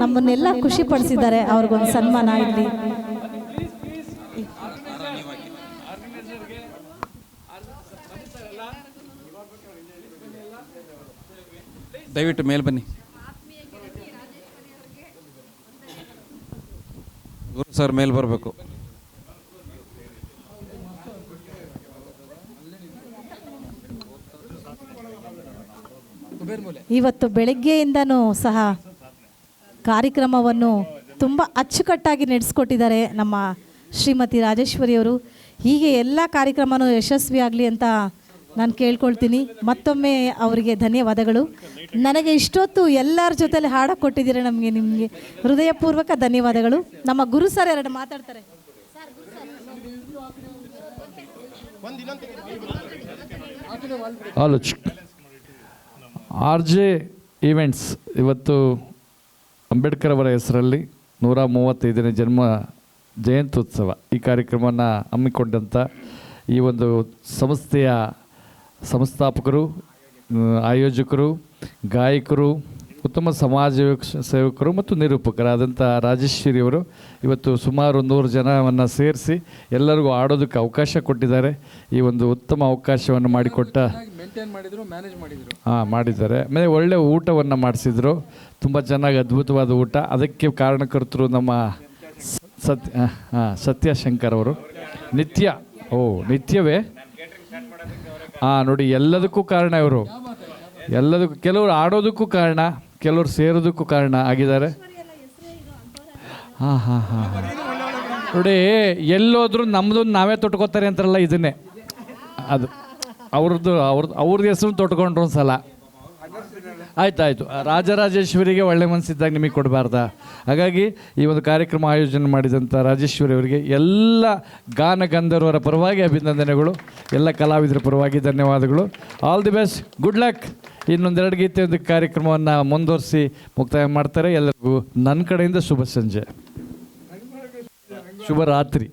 ನಮ್ಮನ್ನೆಲ್ಲ ಖುಷಿ ಪಡಿಸಿದ್ದಾರೆ. ಅವ್ರಿಗೊಂದು ಸನ್ಮಾನ ಇಲ್ಲಿ. ದಯವಿಟ್ಟು ಮೇಲ್ ಬನ್ನಿ. ಗುರು ಸರ್ ಮೇಲ್ ಬರಬೇಕು. ಇವತ್ತು ಬೆಳಗ್ಗೆಯಿಂದನೂ ಸಹ ಕಾರ್ಯಕ್ರಮವನ್ನು ತುಂಬ ಅಚ್ಚುಕಟ್ಟಾಗಿ ನಡೆಸ್ಕೊಟ್ಟಿದ್ದಾರೆ ನಮ್ಮ ಶ್ರೀಮತಿ ರಾಜೇಶ್ವರಿಯವರು. ಹೀಗೆ ಎಲ್ಲ ಕಾರ್ಯಕ್ರಮನೂ ಯಶಸ್ವಿಯಾಗಲಿ ಅಂತ ನಾನು ಕೇಳ್ಕೊಳ್ತೀನಿ. ಮತ್ತೊಮ್ಮೆ ಅವರಿಗೆ ಧನ್ಯವಾದಗಳು. ನನಗೆ ಇಷ್ಟೊತ್ತು ಎಲ್ಲರ ಜೊತೆಲಿ ಹಾಡಕ್ಕೆ ಕೊಟ್ಟಿದ್ದೀರ, ನಿಮಗೆ ಹೃದಯಪೂರ್ವಕ ಧನ್ಯವಾದಗಳು. ನಮ್ಮ ಗುರು ಸರ್ ಎರಡು ಮಾತಾಡ್ತಾರೆ. RJ ಈವೆಂಟ್ಸ್ ಇವತ್ತು ಅಂಬೇಡ್ಕರ್ ಅವರ ಹೆಸರಲ್ಲಿ 135ನೇ ಜನ್ಮ ಜಯಂತ್ಯುತ್ಸವ ಈ ಕಾರ್ಯಕ್ರಮವನ್ನು ಹಮ್ಮಿಕೊಂಡಂಥ ಈ ಒಂದು ಸಂಸ್ಥೆಯ ಸಂಸ್ಥಾಪಕರು, ಆಯೋಜಕರು, ಗಾಯಕರು, ಉತ್ತಮ ಸಮಾಜ ಸೇವಕರು ಮತ್ತು ನಿರೂಪಕರಾದಂಥ ರಾಜೇಶ್ವರಿಯವರು ಇವತ್ತು ಸುಮಾರು 100 ಜನವನ್ನು ಸೇರಿಸಿ ಎಲ್ಲರಿಗೂ ಆಡೋದಕ್ಕೆ ಅವಕಾಶ ಕೊಟ್ಟಿದ್ದಾರೆ. ಈ ಒಂದು ಉತ್ತಮ ಅವಕಾಶವನ್ನು ಮಾಡಿಕೊಟ್ಟ ಮಾಡಿದ್ದಾರೆ. ಆಮೇಲೆ ಒಳ್ಳೆ ಊಟವನ್ನು ಮಾಡಿಸಿದ್ರು, ತುಂಬ ಚೆನ್ನಾಗಿ ಅದ್ಭುತವಾದ ಊಟ. ಅದಕ್ಕೆ ಕಾರಣಕರ್ತರು ನಮ್ಮ ಸತ್ಯಶಂಕರ್ ಅವರು. ನಿತ್ಯವೇ ನೋಡಿ ಎಲ್ಲದಕ್ಕೂ ಕಾರಣ ಇವರು. ಎಲ್ಲದಕ್ಕೂ, ಕೆಲವರು ಆಡೋದಕ್ಕೂ ಕಾರಣ, ಕೆಲವರು ಸೇರೋದಕ್ಕೂ ಕಾರಣ ಆಗಿದ್ದಾರೆ. ನೋಡಿ ಎಲ್ಲೋದ್ರೂ ನಮ್ಮದು ನಾವೇ ತೊಟ್ಕೋತಾರೆ ಅಂತಾರಲ್ಲ, ಇದನ್ನೇ ಅದು ಅವ್ರದ್ದು ಹೆಸರು ತೊಟ್ಕೊಂಡ್ರು ಒಂದು ಸಲ. ಆಯ್ತು ರಾಜರಾಜೇಶ್ವರಿಗೆ ಒಳ್ಳೆ ಮನಸ್ಸಿದ್ದಾಗ ನಿಮಗೆ ಕೊಡಬಾರ್ದಾ? ಹಾಗಾಗಿ ಈ ಒಂದು ಕಾರ್ಯಕ್ರಮ ಆಯೋಜನೆ ಮಾಡಿದಂಥ ರಾಜೇಶ್ವರಿ ಅವರಿಗೆ ಎಲ್ಲ ಗಾನ ಗಂಧರ್ವರ ಪರವಾಗಿ ಅಭಿನಂದನೆಗಳು, ಎಲ್ಲ ಕಲಾವಿದರ ಪರವಾಗಿ ಧನ್ಯವಾದಗಳು. All the best, good luck. ಇನ್ನೊಂದೆರಡು ಗೀತೆ ಒಂದು ಕಾರ್ಯಕ್ರಮವನ್ನು ಮುಂದುವರಿಸಿ ಮುಕ್ತಾಯ ಮಾಡ್ತಾರೆ. ಎಲ್ಲರಿಗೂ ನನ್ನ ಕಡೆಯಿಂದ ಶುಭ ಸಂಜೆ, ಶುಭ ರಾತ್ರಿ.